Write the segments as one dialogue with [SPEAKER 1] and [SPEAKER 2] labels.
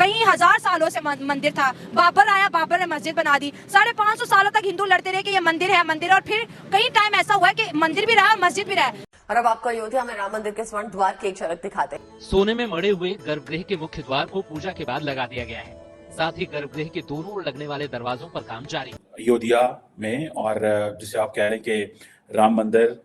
[SPEAKER 1] कई हजार सालों से मंदिर था। बाबर आया, बाबर ने मस्जिद बना दी। 550 सालों तक हिंदू लड़ते रहे कि ये मंदिर है, मंदिर है, और फिर कई टाइम ऐसा हुआ कि मंदिर भी रहा और मस्जिद भी रहा।
[SPEAKER 2] और अब आपको अयोध्या में राम मंदिर के स्वर्ण द्वार की एक झलक दिखाते हैं।
[SPEAKER 3] सोने में मढ़े हुए गर्भगृह के मुख्य द्वार को पूजा के बाद लगा दिया गया है। साथ ही गर्भगृह के दोनों ओर लगने वाले दरवाजों पर काम जारी।
[SPEAKER 4] अयोध्या में, और जिसे आप कह रहे हैं कि राम मंदिर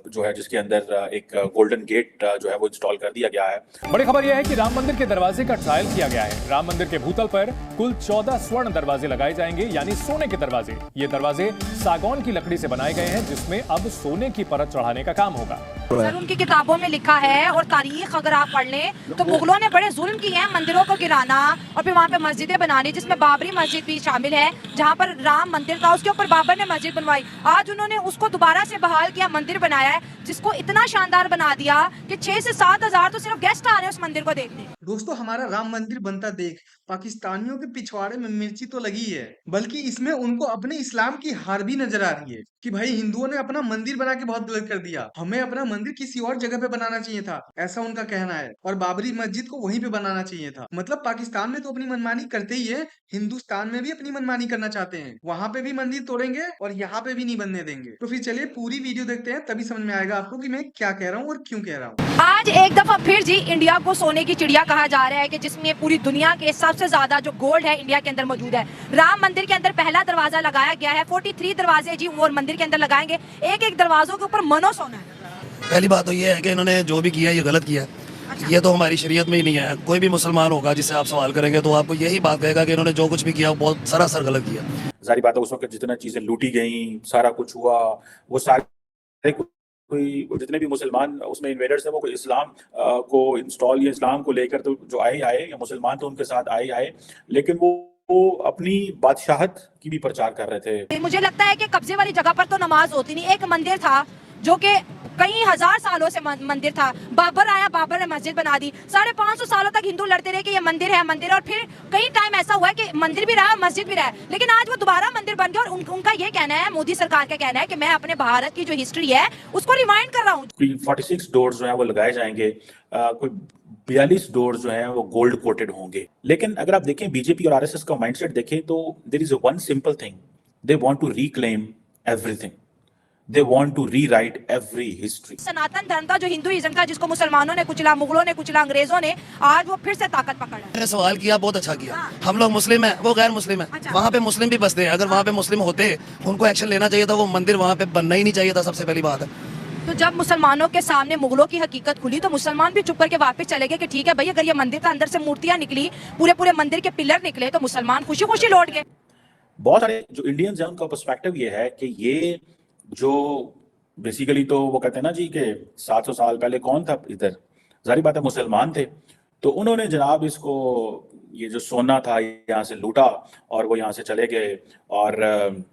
[SPEAKER 4] जो है, जिसके अंदर एक गोल्डन गेट जो है वो इंस्टॉल कर दिया गया है।
[SPEAKER 5] बड़ी खबर यह है कि राम मंदिर के दरवाजे का ट्रायल किया गया है। राम मंदिर के भूतल पर कुल 14 स्वर्ण दरवाजे लगाए जाएंगे, यानी सोने के दरवाजे। ये दरवाजे सागौन की लकड़ी से बनाए गए हैं, जिसमें अब सोने की परत चढ़ाने का काम होगा।
[SPEAKER 1] सर, उनकी किताबों में लिखा है और तारीख अगर आप पढ़ लें तो मुगलों ने बड़े जुल्म किए हैं, मंदिरों को गिराना और फिर वहाँ पे मस्जिदें बनानी, जिसमें बाबरी मस्जिद भी शामिल है। जहाँ पर राम मंदिर था उसके ऊपर बाबर ने मस्जिद बनवाई। आज उन्होंने उसको दोबारा से बहाल किया, मंदिर बनाया है, जिसको इतना शानदार बना दिया कि 6 से 7 हजार तो सिर्फ गेस्ट आ रहे हैं उस मंदिर को देखने।
[SPEAKER 6] दोस्तों, हमारा राम मंदिर बनता देख पाकिस्तानियों के पिछवाड़े में मिर्ची तो लगी है, बल्कि इसमें उनको अपने इस्लाम की हार भी नजर आ रही है कि भाई हिंदुओं ने अपना मंदिर बना के बहुत गलत कर दिया, हमें अपना मंदिर किसी और जगह पे बनाना चाहिए था, ऐसा उनका कहना है। और बाबरी मस्जिद को वहीं पे बनाना चाहिए था। मतलब पाकिस्तान में तो अपनी मनमानी करते ही है, हिंदुस्तान में भी अपनी मनमानी करना चाहते हैं। वहां पे भी मंदिर तोड़ेंगे और यहाँ पे भी नहीं बनने देंगे। तो फिर चलिए पूरी वीडियो देखते हैं, तभी समझ में आएगा आपको कि मैं क्या कह रहा हूँ और क्यों कह रहा हूँ।
[SPEAKER 1] आज एक दफा फिर जी इंडिया को सोने की चिड़िया कहा जा रहा है कि जिसमें पूरी दुनिया के सबसे ज्यादा जो गोल्ड है इंडिया के अंदर मौजूद है। राम मंदिर के अंदर पहला दरवाजा लगाया गया है। 43 दरवाजे जी वो मंदिर के अंदर लगाएंगे। एक एक दरवाजों के ऊपर मनो सोना है।
[SPEAKER 7] पहली बात तो ये है कि इन्होंने जो भी किया ये गलत किया। अच्छा। ये तो हमारी शरीयत में ही नहीं है। कोई भी मुसलमान होगा जिससे आप सवाल करेंगे तो आपको यही बात कहेगा कि इन्होंने जो कुछ भी किया बहुत सरासर गलत किया।
[SPEAKER 4] सारी बात है, उस वक्त जितना चीजें लूटी गई, सारा कुछ हुआ, वो सारे कोई जितने भी मुसलमान उसमें इन्वेडर्स हैं वो कोई इस्लाम को इंस्टॉल या इस्लाम को लेकर तो जो आए या मुसलमान तो उनके साथ आए, लेकिन वो अपनी बादशाहत की भी प्रचार कर रहे थे।
[SPEAKER 1] मुझे लगता है कि कब्जे वाली जगह पर तो नमाज होती नहीं। एक मंदिर था जो कि कई हजार सालों से मंदिर था। बाबर आया, बाबर ने मस्जिद बना दी। 550 सालों तक हिंदू लड़ते रहे कि ये मंदिर है, मंदिर है, और फिर कई टाइम ऐसा हुआ कि मंदिर भी रहा, मस्जिद भी रहा। लेकिन आज वो दोबारा मंदिर बन गया और उनका ये कहना है, मोदी सरकार का कहना है कि मैं अपने भारत की जो हिस्ट्री है उसको रिमाइंड कर रहा हूँ।
[SPEAKER 4] 46 डोर्स जो है वो लगाए जाएंगे, कोई 42 डोर्स जो है वो गोल्ड कोटेड होंगे। लेकिन अगर आप देखें बीजेपी और आरएसएस का माइंडसेट देखें तो there is one simple thing, they want to reclaim everything, they want to rewrite every history।
[SPEAKER 1] Sanatan Dharma का जो हिंदुइज्म का, जिसको मुसलमानों ने कुचला, मुगलों ने कुचला, अंग्रेजों ने, आज वो फिर से ताकत पकड़ा है।
[SPEAKER 7] मैंने सवाल किया, बहुत अच्छा किया। हम लोग मुस्लिम हैं, वो गैर मुस्लिम है।
[SPEAKER 1] अच्छा।
[SPEAKER 7] वहाँ पे मुस्लिम भी बसते हैं। अगर वहाँ पे मुस्लिम होते उनको एक्शन लेना चाहिए था। वो मंदिर वहाँ पे बनना ही नहीं चाहिए था, सबसे पहली बात है।
[SPEAKER 1] तो जब मुसलमानों के सामने मुगलों की हकीकत खुली तो मुसलमान भी चुप करके वापस चले गए कि ठीक है भाई, अगर ये मंदिर के अंदर से मूर्तियां निकली, पूरे मंदिर के पिलर निकले, तो मुसलमान खुशी खुशी लौट गए।
[SPEAKER 4] बहुत सारे जो इंडियंस हैं उनका पर्सपेक्टिव ये है कि ये जो बेसिकली तो वो कहते हैं ना जी कि 700 साल पहले कौन था इधर, जारी बात है मुसलमान थे, तो उन्होंने जनाब इसको ये जो सोना था यहाँ से लूटा और वो यहाँ से चले गए। और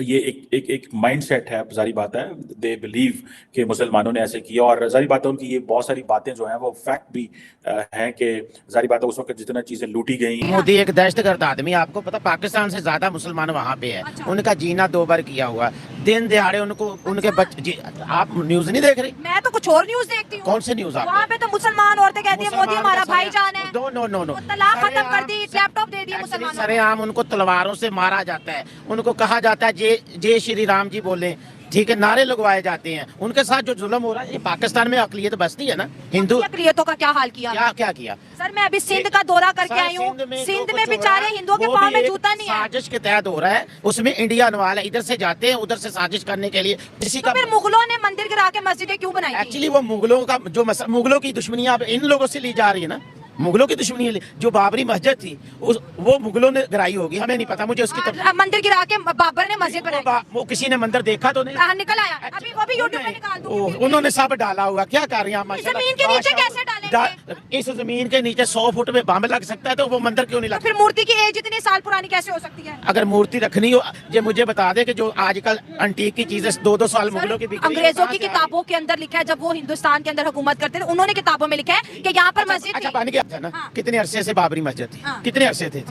[SPEAKER 4] ये एक माइंडसेट है, जारी बात है, दे बिलीव कि मुसलमानों ने ऐसे किया। और जारी बात है उनकी ये बहुत सारी बातें जो हैं वो फैक्ट भी हैं कि जारी बात है उस वक्त जितना चीजें लूटी गई।
[SPEAKER 8] मोदी एक दहशतगर्द आदमी, आपको पता पाकिस्तान से ज्यादा मुसलमान वहाँ पे है। अच्छा। उनका जीना 2 बार किया हुआ, दिन दिहाड़े उनको उनके बच्चे। आप न्यूज नहीं देख रही?
[SPEAKER 1] मैं तो कुछ और न्यूज देखती हूँ।
[SPEAKER 8] कौन से न्यूज?
[SPEAKER 1] वहाँ पे तो मुसलमान औरतें कहती है मोदी हमारा भाईजान है।
[SPEAKER 8] नो,
[SPEAKER 1] तलाक खत्म कर दी, लैपटॉप दे दिए मुसलमानों को।
[SPEAKER 8] सरेआम उनको तलवारों से मारा जाता है। उनको कहा जाता है जय श्री राम जी बोले, ठीक है, नारे लगवाए जाते हैं। उनके साथ जो जुल्म हो रहा है, ये पाकिस्तान में अकलियत बसती है ना। हिंदू
[SPEAKER 1] अकलियतों का क्या हाल किया?
[SPEAKER 8] क्या किया?
[SPEAKER 1] सर मैं अभी सिंध का दौरा करके आई हूँ। सिंध में बेचारे हिंदुओं के पाँव में जूता नहीं है।
[SPEAKER 8] साजिश के तहत हो रहा है, उसमें इंडिया इन्वॉल्व है। इधर से जाते हैं उधर से साजिश करने के लिए। किसी का
[SPEAKER 1] फिर मुगलों ने मंदिर गिरा के मस्जिदें क्यों बनाई?
[SPEAKER 8] एक्चुअली वो मुगलों का जो मुगलों की दुश्मनी अब इन लोगों से ली जा रही है ना। मुगलों की दुश्मनी है। जो बाबरी मस्जिद थी वो मुगलों ने गिराई होगी, हमें नहीं पता। मुझे उसकी
[SPEAKER 1] मंदिर गिरा के बाबर ने मस्जिद बनाई।
[SPEAKER 8] वो किसी ने मंदिर देखा तो नहीं?
[SPEAKER 1] निकल आया, अभी वो भी यूट्यूब पे निकाल दूं।
[SPEAKER 8] उन्होंने सब डाला हुआ, क्या कर रही हैं?
[SPEAKER 1] जमीन के नीचे कैसे डालेंगे?
[SPEAKER 8] इस जमीन के नीचे 100 फुट में बम लग सकता है, तो वो मंदिर क्यों नहीं लगता?
[SPEAKER 1] फिर मूर्ति की एज इतने साल पुरानी कैसे हो सकती है?
[SPEAKER 8] अगर मूर्ति रखनी हो, ये मुझे बता दे कि जो आजकल अंटीक की चीजें 2-2 साल मुगलों की बिक रही है।
[SPEAKER 1] अंग्रेजों की किताबों के अंदर लिखा है, जब वो हिंदुस्तान के अंदर हुकूमत करते थे, उन्होंने किताबों में लिखा है कि यहाँ पर मस्जिद।
[SPEAKER 8] अच्छा, बन गया था ना? कितने अरसे से बाबरी मस्जिद थी?
[SPEAKER 1] हाँ।
[SPEAKER 8] कितने अरसे थे?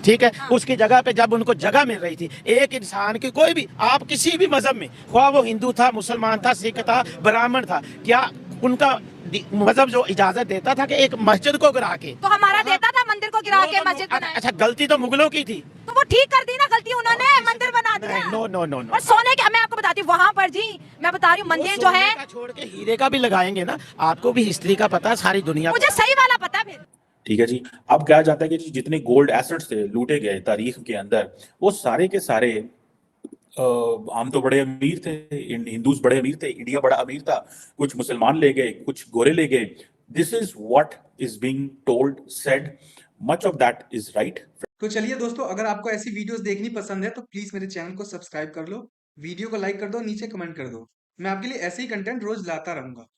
[SPEAKER 1] ठीक
[SPEAKER 8] है। उसकी जगह पे जब उनको जगह मिल रही थी, एक इंसान की, कोई भी, आप किसी भी मजहब में, ख्वाह वो हिंदू था, मुसलमान था, सिख था, ब्राह्मण था, क्या उनका मतलब जो इजाजत देता था कि एक मस्जिद को गिरा के,
[SPEAKER 1] तो हमारा देता था मंदिर को गिरा के मस्जिद बनाए।
[SPEAKER 8] अच्छा गलती तो मुगलों की थी,
[SPEAKER 1] तो वो ठीक कर दी ना गलती, उन्होंने मंदिर बना दिया।
[SPEAKER 8] नो नो नो नो,
[SPEAKER 1] और सोने के, मैं आपको बताती हूँ वहां पर जी, मैं बता रही हूँ मंदिर जो है,
[SPEAKER 8] सोने का छोड़ के हीरे का भी लगाएंगे ना, आपको भी हिस्ट्री का पता है, सारी दुनिया
[SPEAKER 1] मुझे सही वाला पता है फिर।
[SPEAKER 4] ठीक है जी। अब कहा जाता है कि जी जितने गोल्ड एसेट्स थे लूटे गए तारीख के अंदर, वो सारे के सारे हम तो बड़े अमीर थे, हिंदूज बड़े अमीर थे, इंडिया बड़ा अमीर था, कुछ मुसलमान ले गए, कुछ गोरे ले गए। This is what is being told, said, much of that is right.
[SPEAKER 6] तो चलिए दोस्तों, अगर आपको ऐसी वीडियोस देखनी पसंद है तो प्लीज मेरे चैनल को सब्सक्राइब कर लो, वीडियो को लाइक कर दो, नीचे कमेंट कर दो। मैं आपके लिए ऐसे ही कंटेंट रोज लाता रहूंगा।